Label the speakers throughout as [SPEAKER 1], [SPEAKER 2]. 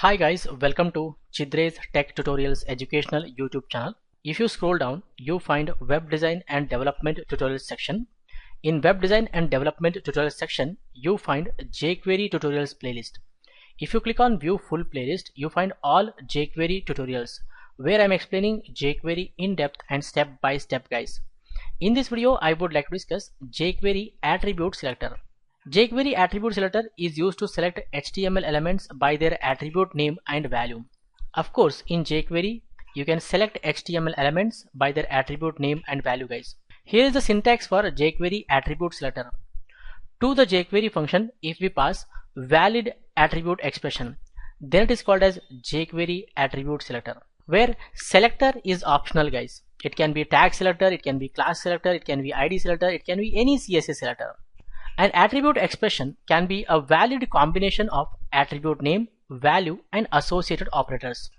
[SPEAKER 1] Hi guys, welcome to Chidre's Tech Tutorials educational YouTube channel. If you scroll down, you find Web Design and Development Tutorials section. In Web Design and Development Tutorials section, you find jQuery Tutorials playlist. If you click on View Full Playlist, you find all jQuery tutorials where I'm explaining jQuery in depth and step by step, guys. In this video, I would like to discuss jQuery Attribute Selector. jQuery Attribute Selector is used to select HTML elements by their attribute name and value. Of course, in jQuery, you can select HTML elements by their attribute name and value, guys. Here is the syntax for jQuery Attribute Selector. To the jQuery function, if we pass valid attribute expression, then it is called as jQuery Attribute Selector, where selector is optional, guys. It can be tag selector, it can be class selector, it can be ID selector, it can be any CSS selector. An attribute expression can be a valid combination of attribute name, value, and associated operators.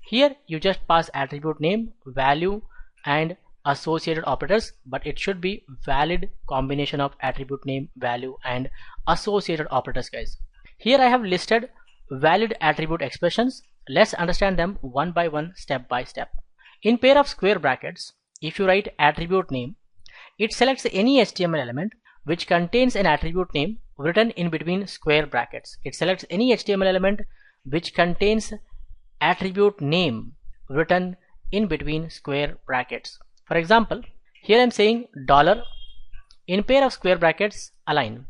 [SPEAKER 1] Here you just pass attribute name, value, and associated operators, but it should be valid combination of attribute name, value, and associated operators, guys. Here I have listed valid attribute expressions. Let's understand them one by one, step by step. In pair of square brackets, if you write attribute name, it selects any HTML element which contains an attribute name written in between square brackets. It selects any HTML element which contains attribute name written in between square brackets. For example, here I am saying dollar in pair of square brackets align.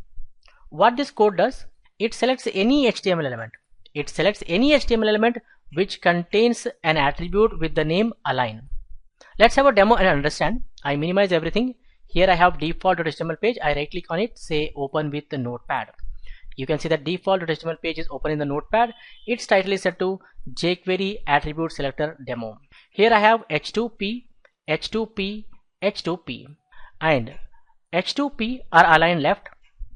[SPEAKER 1] What this code does, it selects any HTML element. It selects any HTML element which contains an attribute with the name align. Let's have a demo and understand. I minimize everything. Here I have default.html page. I right click on it, say open with the notepad. You can see that default.html page is open in the notepad. Its title is set to jQuery Attribute Selector Demo. Here I have H2P, H2P, H2P, and H2P are aligned left.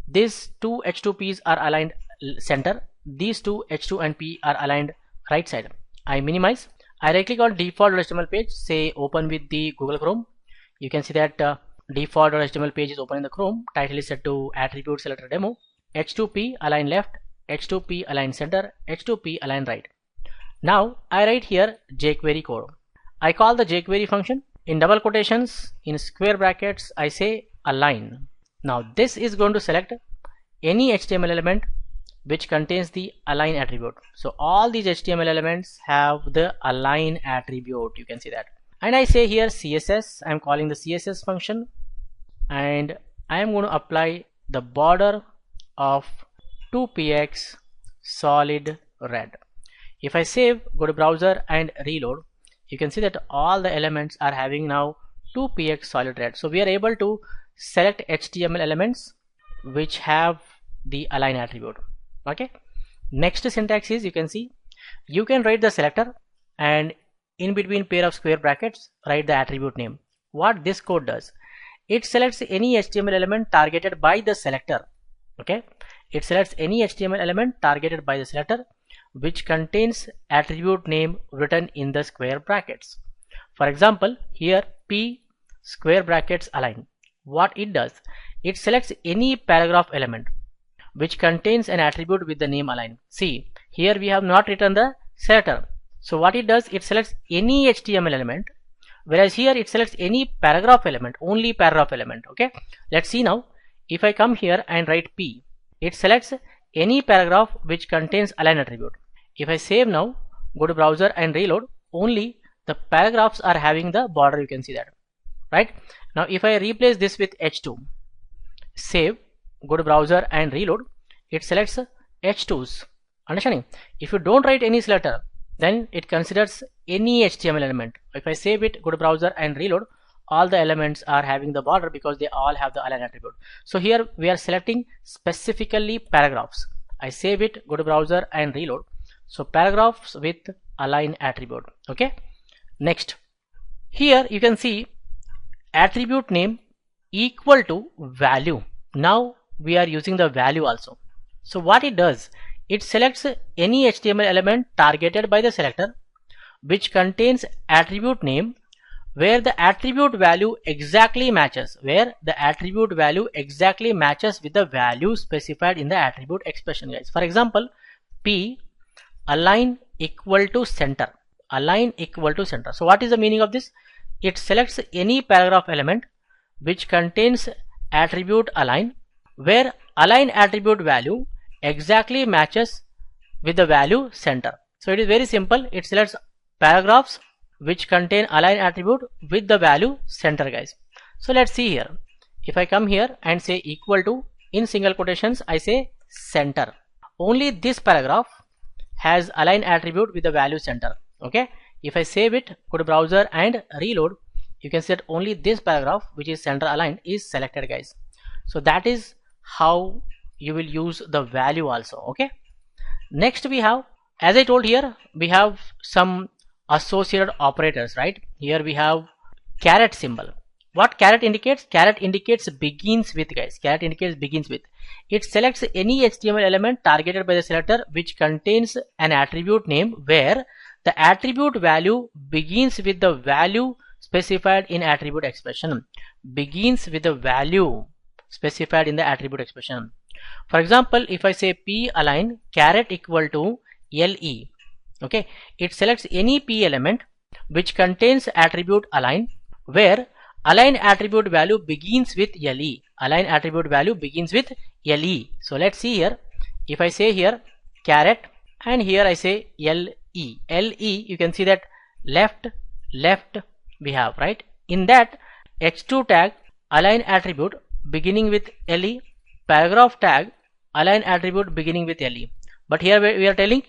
[SPEAKER 1] These two H2Ps are aligned center. These two H2 and P are aligned right side. I minimize. I right click on default.html page, say open with the Google Chrome. You can see that default.html page is open in the Chrome. Title is set to Attribute Selector Demo. H2P align left, H2P align center, H2P align right. Now I write here jQuery code. I call the jQuery function. In double quotations, in square brackets, I say align. Now this is going to select any HTML element which contains the align attribute. So all these HTML elements have the align attribute. You can see that. And I say here CSS. I am calling the CSS function, and I am going to apply the border of 2px solid red. If I save, go to browser and reload, you can see that all the elements are having now 2px solid red. So we are able to select HTML elements which have the align attribute. Okay. Next syntax is, you can see, you can write the selector and in between pair of square brackets write the attribute name. What this code does, it selects any HTML element targeted by the selector. Okay, it selects any HTML element targeted by the selector which contains attribute name written in the square brackets. For example, here P square brackets align. What it does, it selects any paragraph element which contains an attribute with the name align. See, here we have not written the selector. So what it does, it selects any HTML element, whereas here it selects any paragraph element, only paragraph element. Okay, let's see now. If I come here and write P, it selects any paragraph which contains align attribute. If I save now, go to browser and reload, only the paragraphs are having the border. You can see that, right? Now if I replace this with H2, save, go to browser and reload, it selects H2s. Understanding? If you don't write any selector, then it considers any HTML element. If I save it, go to browser and reload, all the elements are having the border because they all have the align attribute. So here we are selecting specifically paragraphs. I save it, go to browser and reload. So paragraphs with align attribute. Okay. Next, here you can see attribute name equal to value. Now we are using the value also. So what it does, it selects any HTML element targeted by the selector which contains attribute name where the attribute value exactly matches, with the value specified in the attribute expression, guys. For example, P align equal to center. Align equal to center. So what is the meaning of this? It selects any paragraph element which contains attribute align, where align attribute value exactly matches with the value center. So it is very simple. It selects paragraphs which contain align attribute with the value center, guys. So let's see here. If I come here and say equal to, in single quotations I say center, only this paragraph has align attribute with the value center. Okay, if I save it, go to browser and reload, you can see that only this paragraph which is center aligned is selected, guys. So that is how you will use the value also. Okay, next we have, as I told here, we have some associated operators, right? Here we have caret symbol. What caret indicates? Caret indicates begins with, guys. Caret indicates begins with. It selects any HTML element targeted by the selector which contains an attribute name where the attribute value begins with the value specified in attribute expression. Begins with the value specified in the attribute expression. For example, if I say p align caret equal to le, okay, it selects any p element which contains attribute align where align attribute value begins with le. Align attribute value begins with le. So let's see here. If I say here caret and here I say le, you can see that left we have, right? In that h2 tag align attribute beginning with le, paragraph tag align attribute beginning with le, but here we are telling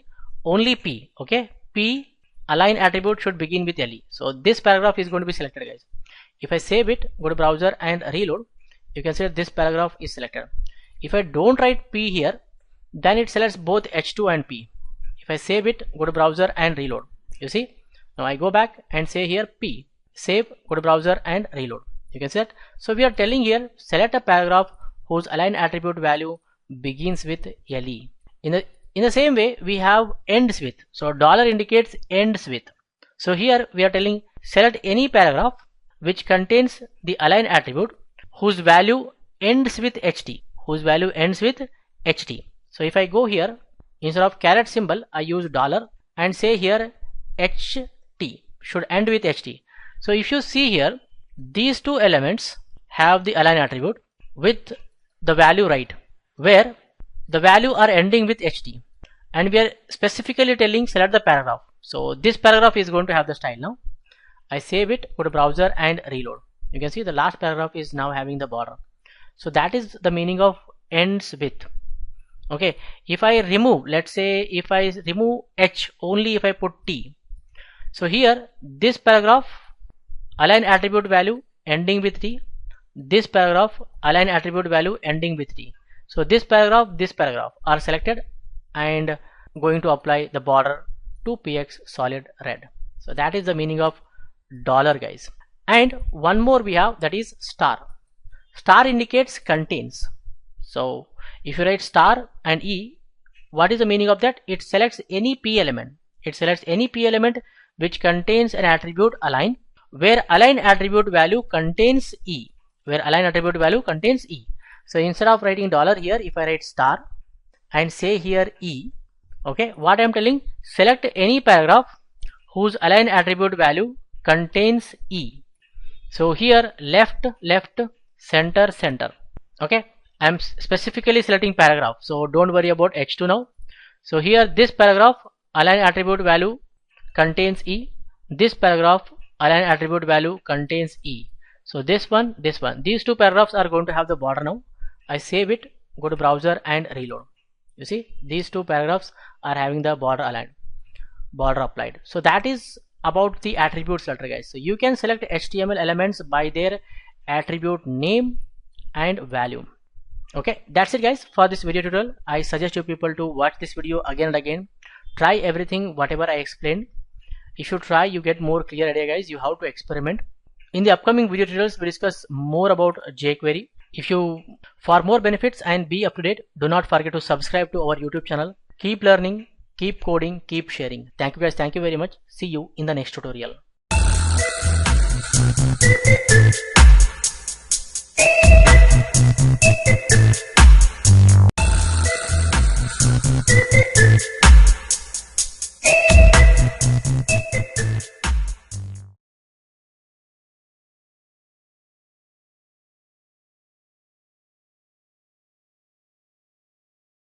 [SPEAKER 1] only p. Okay, p align attribute should begin with le. So this paragraph is going to be selected, guys. If I save it, go to browser and reload, you can see that this paragraph is selected. If I don't write p here, then it selects both h2 and p. If I save it, go to browser and reload, you see. Now I go back and say here p, save, go to browser and reload, you can see that. So we are telling here select a paragraph whose align attribute value begins with le. In the same way we have ends with. So dollar indicates ends with. So here we are telling select any paragraph which contains the align attribute whose value ends with ht, whose value ends with ht. So if I go here, instead of caret symbol I use dollar and say here ht should end with ht. So if you see here, these two elements have the align attribute with the value right, where the value are ending with ht, and we are specifically telling select the paragraph. So this paragraph is going to have the style. Now I save it, go to browser and reload, you can see the last paragraph is now having the border. So that is the meaning of ends with. Okay, if I remove, let's say if I remove h, only if I put t, so here this paragraph align attribute value ending with t, this paragraph align attribute value ending with t. So this paragraph are selected and going to apply the border to px solid red. So that is the meaning of dollar, guys. And one more we have, that is star. Star indicates contains. So if you write star and e, what is the meaning of that? It selects any p element. It selects any p element which contains an attribute align where align attribute value contains e, where align attribute value contains e. So instead of writing dollar here, if I write star and say here e, okay, what I am telling, select any paragraph whose align attribute value contains e. So here left, center, okay, I am specifically selecting paragraph, so don't worry about h2 now. So here this paragraph align attribute value contains e, this paragraph align attribute value contains e. So this one, these two paragraphs are going to have the border. Now I save it, go to browser and reload, you see these two paragraphs are having the border aligned, border applied. So that is about the attribute selector, guys. So you can select HTML elements by their attribute name and value. Okay, that's it, guys, for this video tutorial. I suggest you people to watch this video again and again. Try everything whatever I explained. If you try, you get more clear idea, guys. You have to experiment. In the upcoming video tutorials we discuss more about jQuery. For more benefits and be up to date, do not forget to subscribe to our YouTube channel. Keep learning, keep coding, keep sharing. Thank you, guys. Thank you very much. See you in the next tutorial.